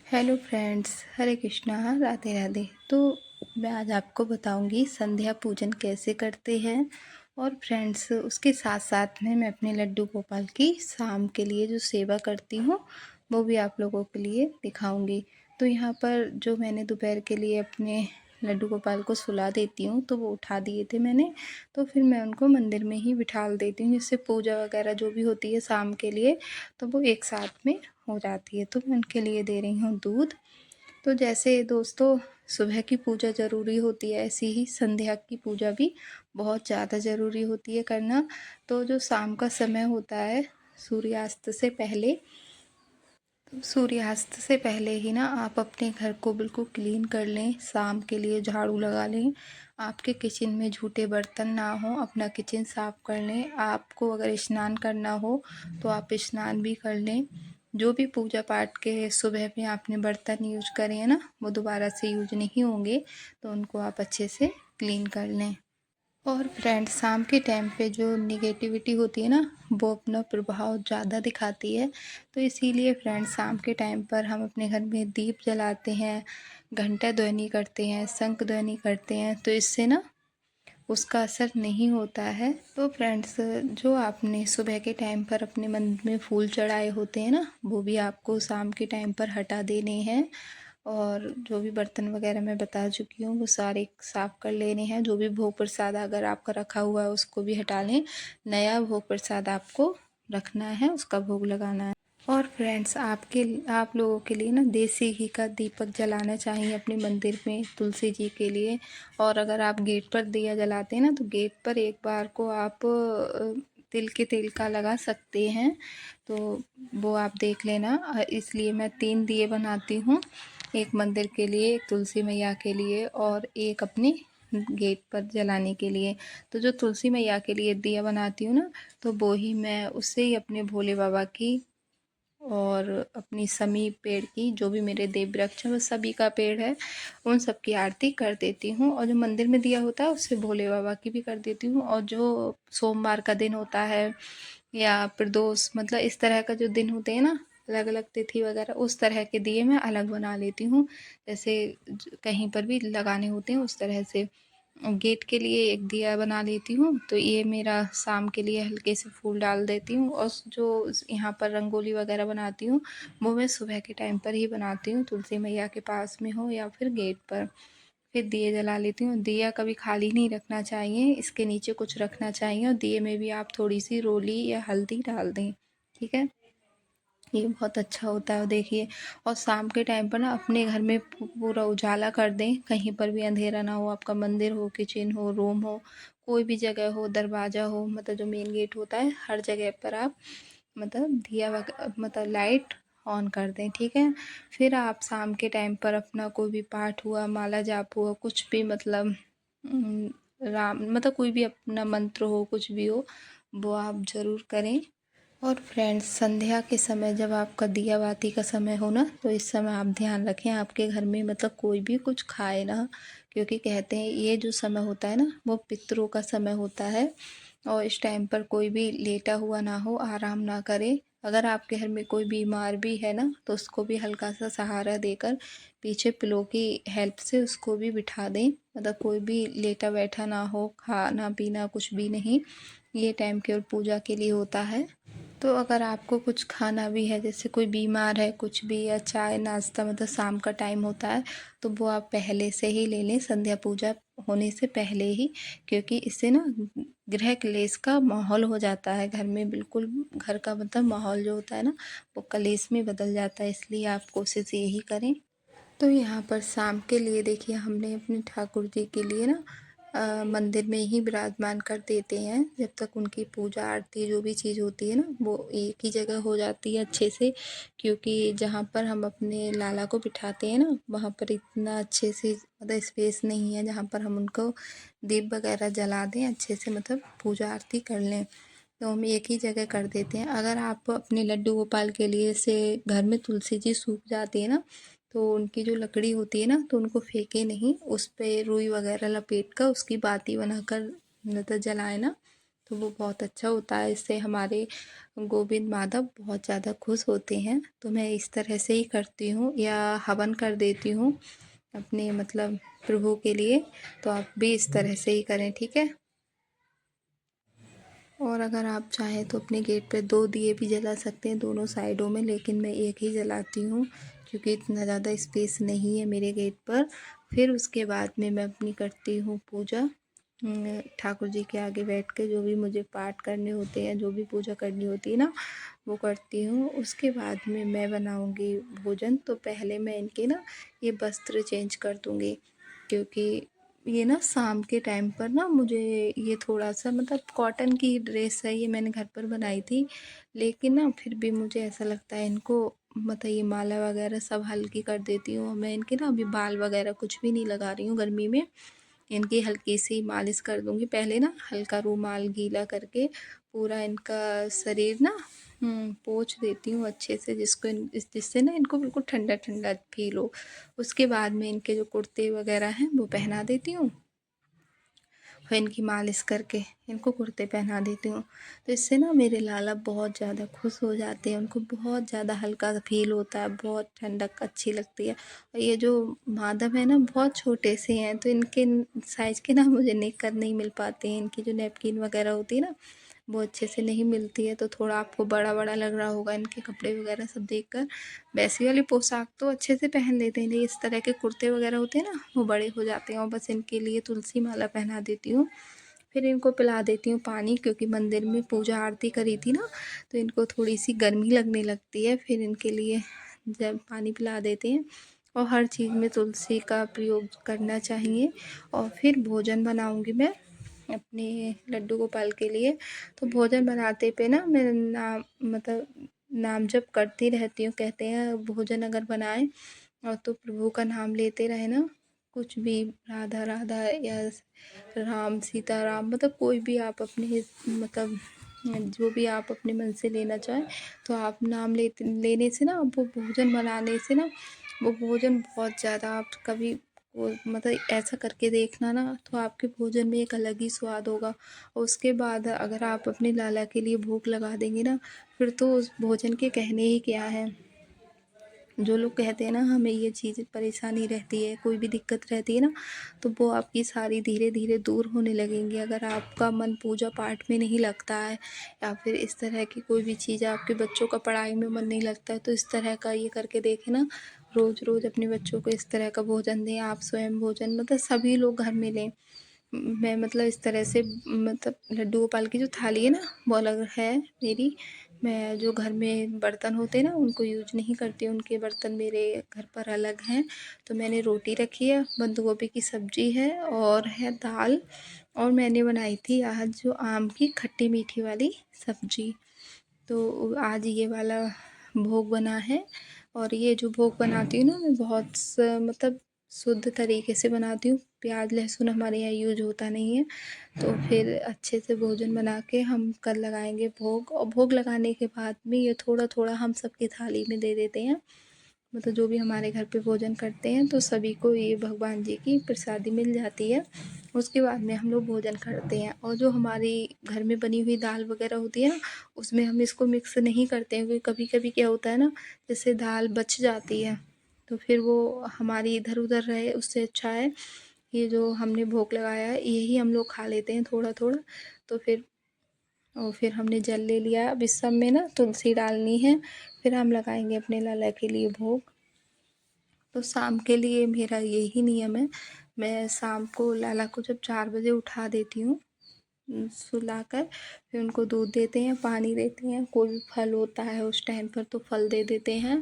Hello friends, हरे कृष्णा, राधे राधे। तो मैं आज आपको बताऊंगी संध्या पूजन कैसे करते हैं। और फ्रेंड्स, उसके साथ साथ में मैं अपने लड्डू गोपाल की शाम के लिए जो सेवा करती हूँ वो भी आप लोगों के लिए दिखाऊंगी। तो यहाँ पर जो मैंने दोपहर के लिए अपने लड्डू गोपाल को सुला देती हूँ, तो वो उठा दिए थे मैंने। तो फिर मैं उनको मंदिर में ही बिठाल देती हूँ, जिससे पूजा वगैरह जो भी होती है शाम के लिए तो वो एक साथ में हो जाती है। तो मैं उनके लिए दे रही हूँ दूध। तो जैसे दोस्तों, सुबह की पूजा ज़रूरी होती है, ऐसी ही संध्या की पूजा भी बहुत ज़्यादा ज़रूरी होती है करना। तो जो शाम का समय होता है, सूर्यास्त से पहले, सूर्यास्त से पहले ही ना आप अपने घर को बिल्कुल क्लीन कर लें। शाम के लिए झाड़ू लगा लें। आपके किचन में झूठे बर्तन ना हो, अपना किचन साफ़ कर लें। आपको अगर स्नान करना हो तो आप स्नान भी कर लें। जो भी पूजा पाठ के सुबह में आपने बर्तन यूज करे हैं ना, वो दोबारा से यूज नहीं होंगे, तो उनको आप अच्छे से क्लीन कर लें। और फ्रेंड्स, शाम के टाइम पे जो निगेटिविटी होती है ना, वो अपना प्रभाव ज़्यादा दिखाती है। तो इसीलिए फ्रेंड्स, शाम के टाइम पर हम अपने घर में दीप जलाते हैं, घंटा ध्वनि करते हैं, शंख ध्वनि करते हैं, तो इससे ना उसका असर नहीं होता है। तो फ्रेंड्स, जो आपने सुबह के टाइम पर अपने मंदिर में फूल चढ़ाए होते हैं ना, वो भी आपको शाम के टाइम पर हटा देने हैं। और जो भी बर्तन वगैरह मैं बता चुकी हूँ वो सारे साफ़ कर लेने हैं। जो भी भोग प्रसाद अगर आपका रखा हुआ है उसको भी हटा लें। नया भोग प्रसाद आपको रखना है, उसका भोग लगाना है। और फ्रेंड्स, आप लोगों के लिए ना देसी घी का दीपक जलाना चाहिए अपने मंदिर में तुलसी जी के लिए। और अगर आप गेट पर दिया जलाते हैं ना, तो गेट पर एक बार को आप तिल के तेल का लगा सकते हैं। तो वो आप देख लेना। इसलिए मैं 3 दिए बनाती हूँ, एक मंदिर के लिए, एक तुलसी मैया के लिए और एक अपने गेट पर जलाने के लिए। तो जो तुलसी मैया के लिए दिया बनाती हूँ ना, तो वो ही मैं उससे ही अपने भोले बाबा की और अपनी समी पेड़ की, जो भी मेरे देव वृक्ष हैं वो सभी का पेड़ है, उन सब की आरती कर देती हूँ। और जो मंदिर में दिया होता है उससे भोले बाबा की भी कर देती हूँ। और जो सोमवार का दिन होता है या प्रदोष, मतलब इस तरह का जो दिन होते हैं ना, अलग अलग तिथि वगैरह, उस तरह के दिए मैं अलग बना लेती हूँ। जैसे कहीं पर भी लगाने होते हैं उस तरह से। गेट के लिए एक दिया बना लेती हूँ। तो ये मेरा शाम के लिए हल्के से फूल डाल देती हूँ। और जो यहाँ पर रंगोली वगैरह बनाती हूँ वो मैं सुबह के टाइम पर ही बनाती हूँ, तुलसी मैया के पास में हो या फिर गेट पर। फिर दिए जला लेती हूँ। दिया कभी खाली नहीं रखना चाहिए, इसके नीचे कुछ रखना चाहिए। और दिए में भी आप थोड़ी सी रोली या हल्दी डाल दें, ठीक है। ये बहुत अच्छा होता है, देखिए। और शाम के टाइम पर ना अपने घर में पूरा उजाला कर दें, कहीं पर भी अंधेरा ना हो। आपका मंदिर हो, किचन हो, रूम हो, कोई भी जगह हो, दरवाज़ा हो, मतलब जो मेन गेट होता है, हर जगह पर आप मतलब मतलब लाइट ऑन कर दें, ठीक है। फिर आप शाम के टाइम पर अपना कोई भी पाठ हुआ, माला जाप हुआ, कुछ भी मतलब राम मतलब कोई भी अपना मंत्र हो, कुछ भी हो, वो आप ज़रूर करें। और फ्रेंड्स, संध्या के समय जब आपका दिया बाती का समय हो ना, तो इस समय आप ध्यान रखें आपके घर में मतलब कोई भी कुछ खाए ना। क्योंकि कहते हैं ये जो समय होता है ना, वो पितरों का समय होता है। और इस टाइम पर कोई भी लेटा हुआ ना हो, आराम ना करे। अगर आपके घर में कोई बीमार भी है ना, तो उसको भी हल्का सा सहारा देकर पीछे पिलो की हेल्प से उसको भी बिठा दें। मतलब कोई भी लेटा बैठा ना हो, खाना पीना कुछ भी नहीं। ये टाइम केवल पूजा के लिए होता है। तो अगर आपको कुछ खाना भी है, जैसे कोई बीमार है, कुछ भी, या चाय नाश्ता, मतलब शाम का टाइम होता है, तो वो आप पहले से ही ले लें, संध्या पूजा होने से पहले ही। क्योंकि इससे ना गृह क्लेश का माहौल हो जाता है घर में, बिल्कुल घर का मतलब माहौल जो होता है ना, वो कलेश में बदल जाता है। इसलिए आप कोशिश यही करें। तो यहाँ पर शाम के लिए देखिए, हमने अपने ठाकुर जी के लिए ना मंदिर में ही विराजमान कर देते हैं। जब तक उनकी पूजा आरती जो भी चीज़ होती है ना, वो एक ही जगह हो जाती है अच्छे से। क्योंकि जहाँ पर हम अपने लाला को बिठाते हैं ना, वहाँ पर इतना अच्छे से मतलब स्पेस नहीं है जहाँ पर हम उनको दीप वगैरह जला दें अच्छे से, मतलब पूजा आरती कर लें। तो हम एक ही जगह कर देते हैं। अगर आप अपने लड्डू गोपाल के लिए से घर में तुलसी जी सूख जाती है ना, तो उनकी जो लकड़ी होती है ना, तो उनको फेंके नहीं, उस पे रुई वगैरह लपेट कर उसकी बाती बनाकर मतलब जलाए ना, तो वो बहुत अच्छा होता है। इससे हमारे गोविंद माधव बहुत ज़्यादा खुश होते हैं। तो मैं इस तरह से ही करती हूँ, या हवन कर देती हूँ अपने मतलब प्रभु के लिए। तो आप भी इस तरह से ही करें, ठीक है। और अगर आप चाहें तो अपने गेट पे 2 दिए भी जला सकते हैं दोनों साइडों में, लेकिन मैं एक ही जलाती हूँ क्योंकि इतना ज़्यादा स्पेस नहीं है मेरे गेट पर। फिर उसके बाद में मैं अपनी करती हूँ पूजा, ठाकुर जी के आगे बैठ के जो भी मुझे पाठ करने होते हैं, जो भी पूजा करनी होती है ना, वो करती हूँ। उसके बाद में मैं बनाऊँगी भोजन। तो पहले मैं इनके ना ये वस्त्र चेंज कर दूँगी, क्योंकि ये ना शाम के टाइम पर ना मुझे ये थोड़ा सा मतलब कॉटन की ड्रेस है, ये मैंने घर पर बनाई थी, लेकिन ना फिर भी मुझे ऐसा लगता है इनको मतलब ये माला वगैरह सब हल्की कर देती हूँ मैं। इनके ना अभी बाल वगैरह कुछ भी नहीं लगा रही हूँ गर्मी में। इनकी हल्की सी मालिश कर दूँगी पहले ना, हल्का रूमाल गीला करके पूरा इनका शरीर ना पोंछ देती हूँ अच्छे से, जिससे ना इनको बिल्कुल ठंडा ठंडा फील हो। उसके बाद में इनके जो कुर्ते वगैरह हैं वो पहना देती हूँ, फिर इनकी मालिश करके इनको कुर्ते पहना देती हूँ। तो इससे ना मेरे लाला बहुत ज़्यादा खुश हो जाते हैं, उनको बहुत ज़्यादा हल्का फील होता है, बहुत ठंडक अच्छी लगती है। और ये जो माधव है ना बहुत छोटे से हैं, तो इनके साइज़ के ना मुझे नेकर नहीं मिल पाते हैं। इनकी जो नैपकिन वगैरह होती है ना वो अच्छे से नहीं मिलती है, तो थोड़ा आपको बड़ा बड़ा लग रहा होगा इनके कपड़े वगैरह सब देखकर। वैसी वाली पोशाक तो अच्छे से पहन लेते हैं, लेकिन इस तरह के कुर्ते वगैरह होते हैं ना वो बड़े हो जाते हैं। और बस इनके लिए तुलसी माला पहना देती हूँ, फिर इनको पिला देती हूँ पानी, क्योंकि मंदिर में पूजा आरती करी थी ना, तो इनको थोड़ी सी गर्मी लगने लगती है। फिर इनके लिए जब पानी पिला देते हैं, और हर चीज़ में तुलसी का प्रयोग करना चाहिए। और फिर भोजन बनाऊँगी मैं अपने लड्डू गोपाल के लिए। तो भोजन बनाते पे ना मैं नाम मतलब नाम जप करती रहती हूँ। कहते हैं भोजन अगर बनाएं और तो प्रभु का नाम लेते रहे ना, कुछ भी राधा राधा या राम सीता राम मतलब कोई भी आप अपने मतलब जो भी आप अपने मन से लेना चाहें, तो आप नाम लेने से ना, वो भोजन बनाने से ना, वो भोजन बहुत ज़्यादा आप कभी वो मतलब ऐसा करके देखना ना, तो आपके भोजन में एक अलग ही स्वाद होगा। और उसके बाद अगर आप अपने लाला के लिए भोग लगा देंगे ना, फिर तो उस भोजन के कहने ही क्या है। जो लोग कहते हैं ना हमें ये चीज़ परेशानी रहती है, कोई भी दिक्कत रहती है ना, तो वो आपकी सारी धीरे धीरे दूर होने लगेंगी। अगर आपका मन पूजा पाठ में नहीं लगता है, या फिर इस तरह की कोई भी चीज़, आपके बच्चों का पढ़ाई में मन नहीं लगता है, तो इस तरह का ये करके देखें ना, रोज़ रोज़ अपने बच्चों को इस तरह का भोजन दें। आप स्वयं भोजन मतलब सभी लोग घर में लें। मैं मतलब इस तरह से मतलब लड्डू गोपाल की जो थाली है ना वो अलग है मेरी। मैं जो घर में बर्तन होते हैं ना उनको यूज नहीं करती, उनके बर्तन मेरे घर पर अलग हैं। तो मैंने रोटी रखी है, बंद गोभी की सब्जी है और है दाल। और मैंने बनाई थी आज जो आम की खट्टी मीठी वाली सब्जी। तो आज ये वाला भोग बना है। और ये जो भोग बनाती हूँ ना मैं बहुत मतलब शुद्ध तरीके से बनाती हूँ। प्याज लहसुन हमारे यहाँ यूज होता नहीं है। तो फिर अच्छे से भोजन बना के हम कल लगाएंगे भोग। और भोग लगाने के बाद में ये थोड़ा थोड़ा हम सबकी थाली में दे देते हैं, मतलब जो भी हमारे घर पे भोजन करते हैं तो सभी को ये भगवान जी की प्रसादी मिल जाती है। उसके बाद में हम लोग भोजन करते हैं। और जो हमारी घर में बनी हुई दाल वगैरह होती है ना, उसमें हम इसको मिक्स नहीं करते हैं, क्योंकि कभी कभी क्या होता है ना, जैसे दाल बच जाती है तो फिर वो हमारी इधर उधर रहे, उससे अच्छा है ये जो हमने भोग लगाया है यही हम लोग खा लेते हैं थोड़ा थोड़ा। तो फिर और फिर हमने जल ले लिया। अब इस सब में ना तुलसी डालनी है, फिर हम लगाएंगे अपने लाला के लिए भोग। तो शाम के लिए मेरा यही नियम है। मैं शाम को लाला को जब 4 बजे उठा देती हूँ सुलाकर, फिर उनको दूध देते हैं, पानी देते हैं, कोई भी फल होता है उस टाइम पर तो फल दे देते हैं,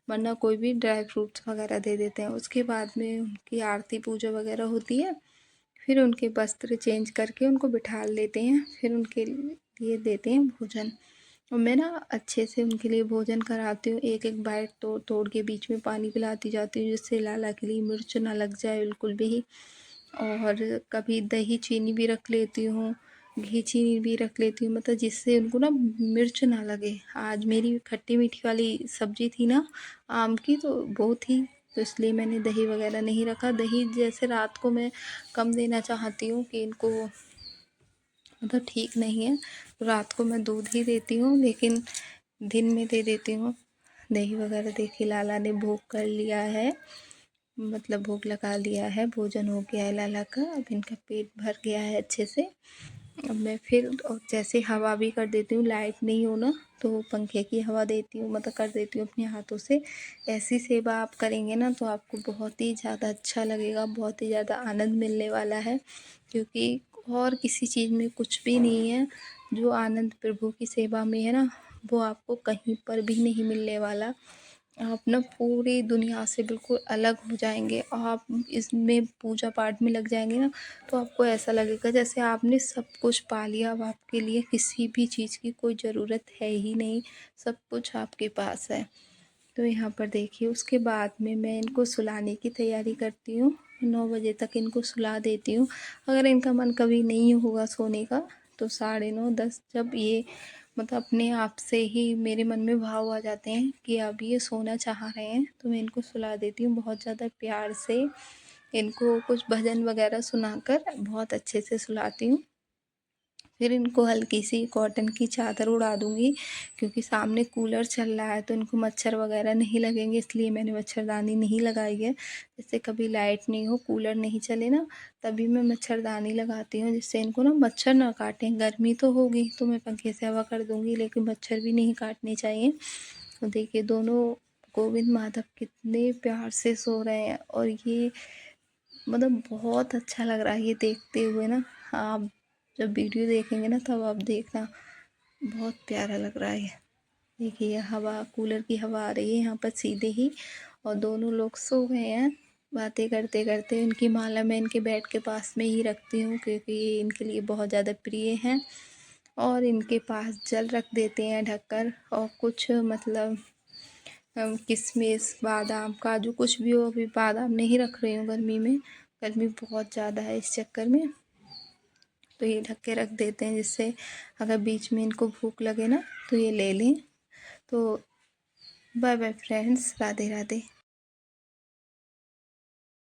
वरना कोई भी ड्राई फ्रूट्स वगैरह दे देते हैं। उसके बाद में उनकी आरती पूजा वगैरह होती है, फिर उनके वस्त्र चेंज करके उनको बिठा लेते हैं, फिर उनके लिए देते हैं भोजन। और मैं ना अच्छे से उनके लिए भोजन कराती हूँ, एक एक बाइट तोड़ तोड़ के बीच में पानी पिलाती जाती हूँ, जिससे लाला के लिए मिर्च ना लग जाए बिल्कुल भी। और कभी दही चीनी भी रख लेती हूँ, घी चीनी भी रख लेती हूँ, मतलब जिससे उनको ना मिर्च ना लगे। आज मेरी खट्टी मीठी वाली सब्जी थी ना आम की, तो वो थी, तो इसलिए मैंने दही वगैरह नहीं रखा। दही जैसे रात को मैं कम देना चाहती हूँ कि इनको मतलब ठीक नहीं है। तो रात को मैं दूध ही देती हूँ, लेकिन दिन में दे देती हूँ दही वगैरह। देखिए लाला ने भोग कर लिया है, मतलब भोग लगा लिया है, भोजन हो गया है लाला का। अब इनका पेट भर गया है अच्छे से। अब मैं फिर और जैसे हवा भी कर देती हूँ, लाइट नहीं हो ना तो पंखे की हवा देती हूँ, मतलब कर देती हूँ अपने हाथों से। ऐसी सेवा आप करेंगे ना तो आपको बहुत ही ज़्यादा अच्छा लगेगा, बहुत ही ज़्यादा आनंद मिलने वाला है। क्योंकि और किसी चीज़ में कुछ भी नहीं है, जो आनंद प्रभु की सेवा में है ना, वो आपको कहीं पर भी नहीं मिलने वाला। आप ना पूरी दुनिया से बिल्कुल अलग हो जाएंगे। आप इसमें पूजा पाठ में लग जाएंगे ना तो आपको ऐसा लगेगा जैसे आपने सब कुछ पा लिया। अब आपके लिए किसी भी चीज़ की कोई ज़रूरत है ही नहीं, सब कुछ आपके पास है। तो यहाँ पर देखिए उसके बाद में मैं इनको सुलाने की तैयारी करती हूँ। 9 बजे तक इनको सुला देती हूँ। अगर इनका मन कभी नहीं होगा सोने का तो 9:30 10 जब ये मतलब अपने आप से ही मेरे मन में भाव आ जाते हैं कि अब ये सोना चाह रहे हैं, तो मैं इनको सुला देती हूँ बहुत ज़्यादा प्यार से। इनको कुछ भजन वगैरह सुनाकर बहुत अच्छे से सुलाती हूँ। फिर इनको हल्की सी कॉटन की चादर उड़ा दूँगी, क्योंकि सामने कूलर चल रहा है तो इनको मच्छर वगैरह नहीं लगेंगे, इसलिए मैंने मच्छरदानी नहीं लगाई है। जैसे कभी लाइट नहीं हो, कूलर नहीं चले ना, तभी मैं मच्छरदानी लगाती हूँ, जिससे इनको ना मच्छर ना काटें। गर्मी तो होगी तो मैं पंखे से हवा कर दूँगी, लेकिन मच्छर भी नहीं काटने चाहिए। तो देखिए दोनों गोविंद माधव कितने प्यार से सो रहे हैं, और ये मतलब बहुत अच्छा लग रहा है ये देखते हुए ना। आप जब वीडियो देखेंगे ना तब आप देखना, बहुत प्यारा लग रहा है। देखिए हवा, कूलर की हवा आ रही है यहाँ पर सीधे ही, और दोनों लोग सो गए हैं बातें करते करते। इनकी माला मैं इनके बेड के पास में ही रखती हूँ, क्योंकि ये इनके लिए बहुत ज़्यादा प्रिय हैं। और इनके पास जल रख देते हैं ढककर, और कुछ मतलब किशमिश बादाम काजू कुछ भी हो। अभी बादाम नहीं रख रही हूँ गर्मी में, गर्मी बहुत ज़्यादा है इस चक्कर में। तो ये ढक के रख देते हैं, जिससे अगर बीच में इनको भूख लगे ना तो ये ले लें। तो bye bye friends, Radhe Radhe.